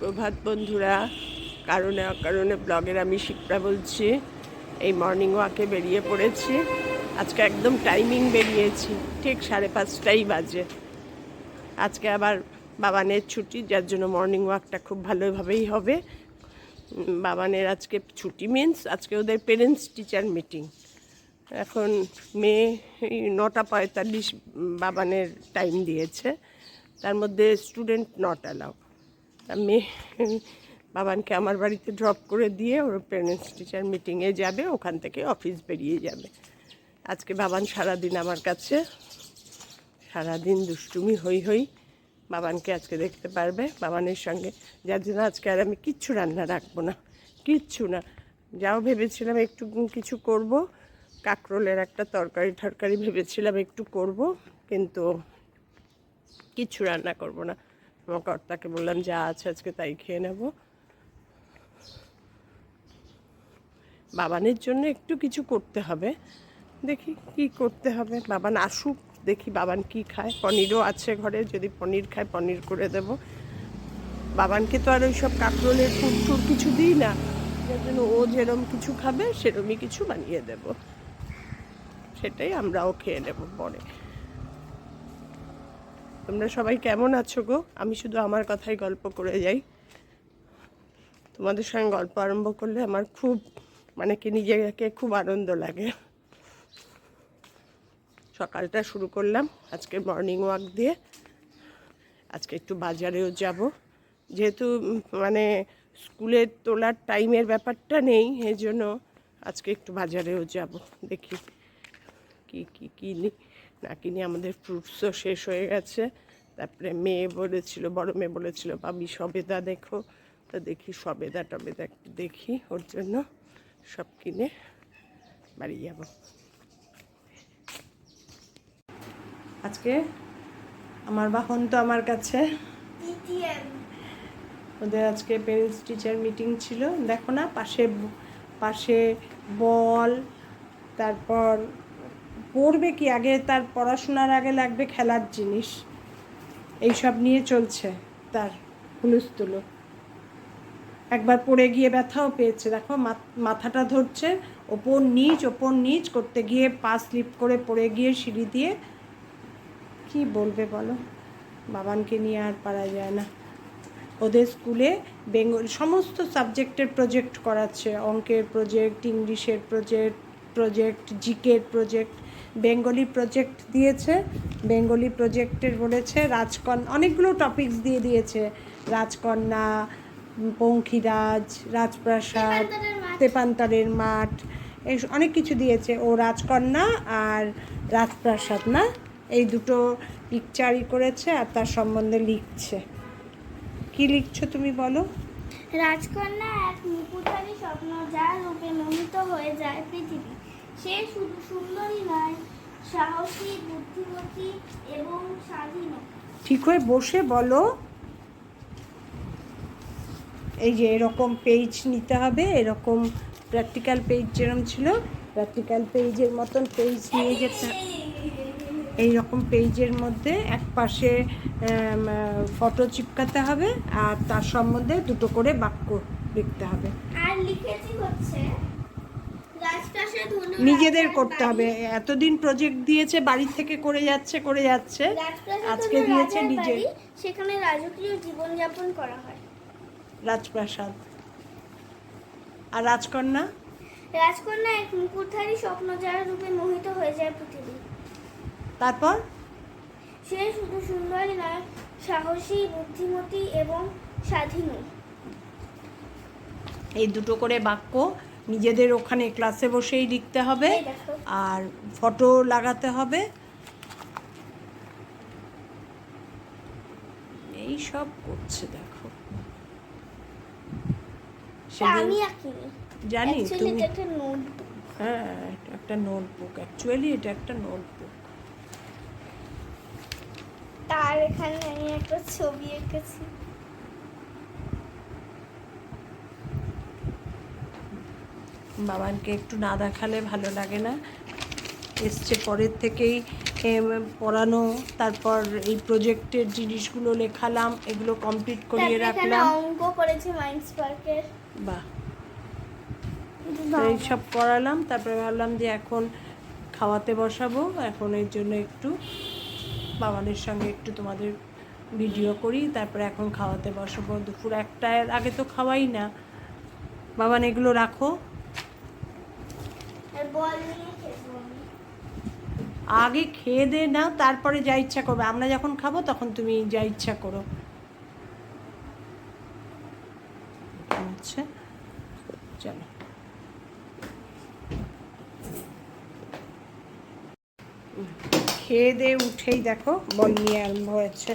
সুপ্রভাত বন্ধুরা। কারণে অকারণে ব্লগের আমি শিপ্রা বলছি। এই মর্নিং ওয়াকে বেরিয়ে পড়েছি। আজকে একদম টাইমিং বেরিয়েছি, ঠিক 5:30টাই বাজে। আজকে আবার বাবানের ছুটি, যার জন্য মর্নিং ওয়াকটা খুব ভালোভাবেই হবে। বাবানের আজকে ছুটি মিন্স আজকে ওদের পেরেন্টস টিচার মিটিং। এখন মেয়ে 9:45 বাবানের টাইম দিয়েছে, তার মধ্যে স্টুডেন্ট নট অ্যালাউ। মেয়ে বাবানকে আমার বাড়িতে ড্রপ করে দিয়ে ওর পেরেন্টস টিচার মিটিংয়ে যাবে, ওখান থেকে অফিস বেরিয়ে যাবে। আজকে বাবান সারাদিন আমার কাছে, সারাদিন দুষ্টুমি হই। বাবানকে আজকে দেখতে পারবে বাবানের সঙ্গে, যার জন্য আজকে আর আমি কিচ্ছু রান্না রাখবো না, কিচ্ছু না। যাও ভেবেছিলাম একটু কিছু করব, কাঁকরোলের একটা তরকারি ভেবেছিলাম একটু করব, কিন্তু কিচ্ছু রান্না করব না। আমার কর্তাকে বললাম যা আছে আজকে তাই খেয়ে নেব। বাবানের জন্য একটু কিছু করতে হবে, দেখি কি করতে হবে। বাবান আসুক, দেখি বাবান কি খায়। পনিরও আছে ঘরে, যদি পনির খায় পনির করে দেব। বাবানকে তো আর ওই সব কাঁকরোলের ফুট কিছু দিই না, যার জন্য ও যেরম কিছু খাবে সেরমই কিছু বানিয়ে দেব, সেটাই আমরাও খেয়ে নেব পরে। তোমরা সবাই কেমন আছো গো? আমি শুধু আমার কথাই গল্প করে যাই। তোমাদের সঙ্গে গল্প আরম্ভ করলে আমার খুব কি নিজেকে খুব আনন্দ লাগে। সকালটা শুরু করলাম আজকে মর্নিং ওয়াক দিয়ে। আজকে একটু বাজারেও যাব, যেহেতু স্কুলে তোলার টাইমের ব্যাপারটা নেই, এই জন্য আজকে একটু বাজারেও যাব। দেখি কি কি কিনি না কিনি। আমাদের ফ্রুটসও শেষ হয়ে গেছে। তারপরে মেয়ে বলেছিল, বড় মেয়ে বলেছিল ভাবি সবেদা দেখো, তো দেখি সবেদা টবেদা একটু দেখি, ওর জন্য সব কিনে বাড়ি যাব। আজকে আমার বাহন তো আমার কাছে, ওদের আজকে পেরেন্টস টিচার মিটিং ছিল। দেখো না, পাশে বল, তারপর পড়বে কি আগে, তার পড়াশোনার আগে লাগবে খেলার জিনিস, এইসব নিয়ে চলছে তার হুলস্থুলো। একবার পড়ে গিয়ে ব্যথাও পেয়েছে, দেখো মাথাটা ধরছে, ওপর নিচ করতে গিয়ে পা স্লিপ করে পড়ে গিয়ে সিঁড়ি দিয়ে। কি বলবে বলো, বাবানকে নিয়ে আর পারা যায় না। ওদের স্কুলে বেঙ্গল সমস্ত সাবজেক্টের প্রজেক্ট করাচ্ছে, অঙ্কের প্রজেক্ট, ইংলিশের প্রজেক্ট, জিকের প্রজেক্ট। বেঙ্গলি প্রজেক্ট দিয়েছে, বেঙ্গলি প্রজেক্টের বলেছে রাজকন্যা, অনেকগুলো টপিকস দিয়ে দিয়েছে। রাজকন্যা, পঙ্খিরাজ, রাজপ্রাসাদ, তেপান্তরের মাঠ, এই অনেক কিছু দিয়েছে। ও রাজকন্যা আর রাজপ্রাসাদ না, এই দুটো পিকচারই করেছে আর তার সম্বন্ধে লিখছে। কি লিখছো তুমি বলো? রাজকন্যা এক মুকুটধারী স্বপ্ন, যার রূপে মোহিত হয়ে যায় পৃথিবী। সে শুধু সুন্দরী নয়, সাহসী, বুদ্ধিমতী এবং স্বাধীন। ঠিক হয়ে বসে বলো। এই যে এরকম পেজ নিতে হবে, এরকম প্র্যাকটিক্যাল পেজ যেরকম ছিল, প্র্যাকটিক্যাল পেজের মতন পেজ নিয়ে যেতে। এইরকম পেজের মধ্যে এক পাশে ফটো চিপকাতে হবে, আর তার সম্বন্ধে দুটো করে বাক্য লিখতে হবে। আর লিখেছি হচ্ছে নিজেদের করতে হবে। এতদিন প্রজেক্ট দিয়েছে, বাড়ি থেকে করে যাচ্ছে, আজকে দিয়েছে নিজে। সেখানে রাজকীয় জীবনযাপন করা হয়। রাজপ্রাসাদ। আর রাজকন্যা এক মুকুটধারী স্বপ্ন, যার রূপে মোহিত হয়ে যায় পৃথিবী। তারপর সে শুধু সুন্দরী নয়, সাহসী, বুদ্ধিমতী এবং স্বাধীন। এই দুটো করে বাক্য নিজেদের ওখানে ক্লাসে বসেই লিখতে হবে, আর ফটো লাগাতে হবে। এই সব করছে দেখো। আমি আঁকিনি, জানি তুমি, এটা একটা নোটবুক। হ্যাঁ, এটা একটা নোটবুক, অ্যাকচুয়ালি এটা একটা নোটবুক। তার এখানে আমি একটা ছবি এঁকেছি। বাবানকে একটু না দেখালে ভালো লাগে না। এসছে পরের থেকেই পড়ানো, তারপর এই প্রজেক্টের জিনিসগুলো লেখালাম, এগুলো কমপ্লিট করিয়ে তারপরে এখানে রাখলাম। অঙ্ক করেছি মাইন্ডস পার্কের। বাহ, এই সব করালাম। তারপরে ভাবলাম যে এখন খাওয়াতে বসাবো, এখন এর জন্য একটু বাবানের সঙ্গে একটু তোমাদের ভিডিও করি। তারপরে এখন খাওয়াতে বসাবো, দুপুর 1টার আগে তো খাওয়াই না। বাবান এগুলো রাখো, বল নিয়ে খেলবো আমি। আগে খেয়ে দে না, তারপরে যা ইচ্ছা করবে। আমরা যখন খাবো তখন তুমি যা ইচ্ছা করো। আচ্ছা চলো, খেয়ে দে উঠেই দেখো বল নিয়ে আরম্ভ হয়েছে।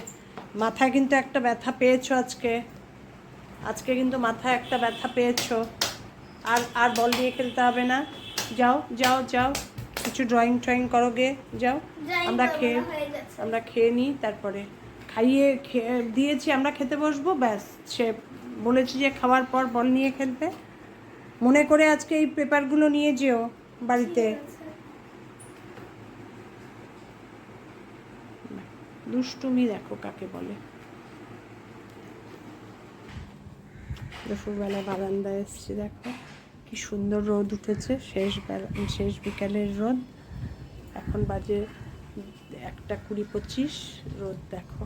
মাথায় কিন্তু একটা ব্যথা পেয়েছো আজকে, আজকে কিন্তু মাথায় একটা ব্যথা পেয়েছো। আর আর বল নিয়ে খেলতে হবে না, যাও যাও যাও, কিছু ড্রয়িং ট্রয়িং করো গে, যাও। আমরা খেয়ে নিই, তারপরে খাইয়ে দিয়েছি, আমরা খেতে বসবো, ব্যাস। সে বলেছি যে খাওয়ার পর বল নিয়ে খেলবে। মনে করে আজকে এই পেপারগুলো নিয়ে যেও বাড়িতে। দুষ্টুমি দেখো কাকে বলে। দুপুরবেলা বারান্দায় এসছি, দেখো কি সুন্দর রোদ উঠেছে, শেষ বিকালের রোদ। এখন বাজে 1:20-25, রোদ দেখো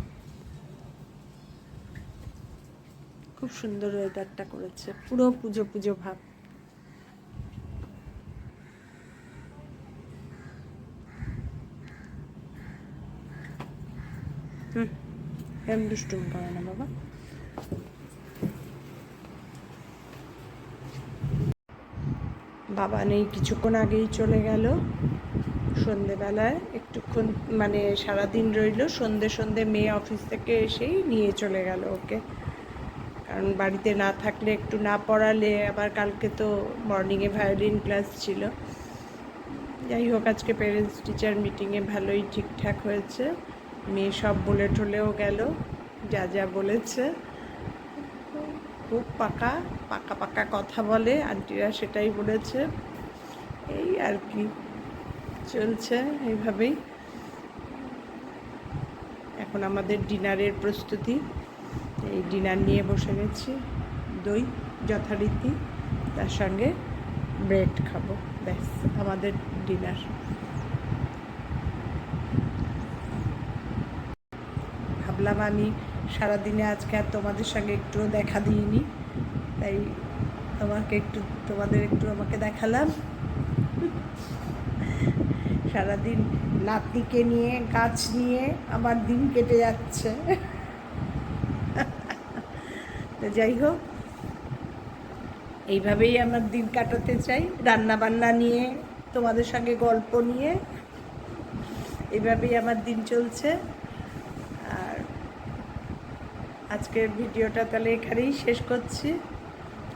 খুব সুন্দর ওয়েদারটা করেছে, পুরো পুজো পুজো ভাব। এম দুষ্টুমি করে না বাবা। বাবা নেই, কিছুক্ষণ আগেই চলে গেল। সন্ধেবেলায় একটুক্ষণ, মানে সারাদিন রইল, সন্ধে মেয়ে অফিস থেকে এসেই নিয়ে চলে গেল ওকে। কারণ বাড়িতে না থাকলে, একটু না পড়ালে, আবার কালকে তো মর্নিংয়ে ভায়োলিন ক্লাস ছিল। যাই হোক, আজকে প্যারেন্টস টিচার মিটিংয়ে ভালোই ঠিকঠাক হয়েছে। মেয়ে সব বলে টলেও গেল, যা যা বলেছে। খুব পাকা পাকা পাকা কথা বলে, আন্টিরা সেটাই বলেছে। এই আর কি চলছে এইভাবেই। এখন আমাদের ডিনারের প্রস্তুতি, এই ডিনার নিয়ে বসে গেছি। দই যথারীতি, তার সঙ্গে ব্রেড খাবো, ব্যাস আমাদের ডিনার। ভাবলাম আমি সারাদিনে আজকে আর তোমাদের সঙ্গে একটুও দেখা দিইনি, তাই তোমাদের একটু আমাকে দেখালাম। সারাদিন নাতনিকে নিয়ে, গাছ নিয়ে আমার দিন কেটে যাচ্ছে। তো যাই হোক, এইভাবেই আমার দিন কাটাতে চাই, রান্না বান্না নিয়ে, তোমাদের সঙ্গে গল্প নিয়ে, এইভাবেই আমার দিন চলছে। আর আজকের ভিডিওটা তাহলে এখানেই শেষ করছি।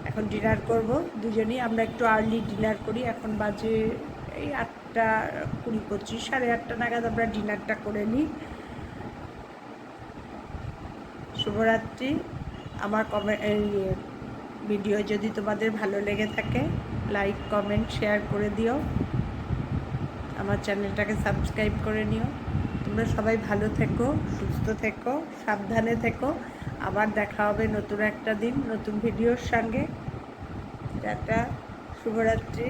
এখন ডিনার করব দুজনেই, আমরা একটু আর্লি ডিনার করি। এখন বাজে এই 8:20-25, 8:30 নাগাদ আমরা ডিনারটা করে নিই। শুভরাত্রি। আমার ভিডিও যদি তোমাদের ভালো লেগে থাকে, লাইক কমেন্ট শেয়ার করে দিও, আমার চ্যানেলটাকে সাবস্ক্রাইব করে নিও। তোমরা সবাই ভালো থেকো, সুস্থ থেকো, সাবধানে থেকো। আবার দেখা হবে নতুন একটা দিন, নতুন ভিডিওর সঙ্গে। টাটা, শুভরাত্রি।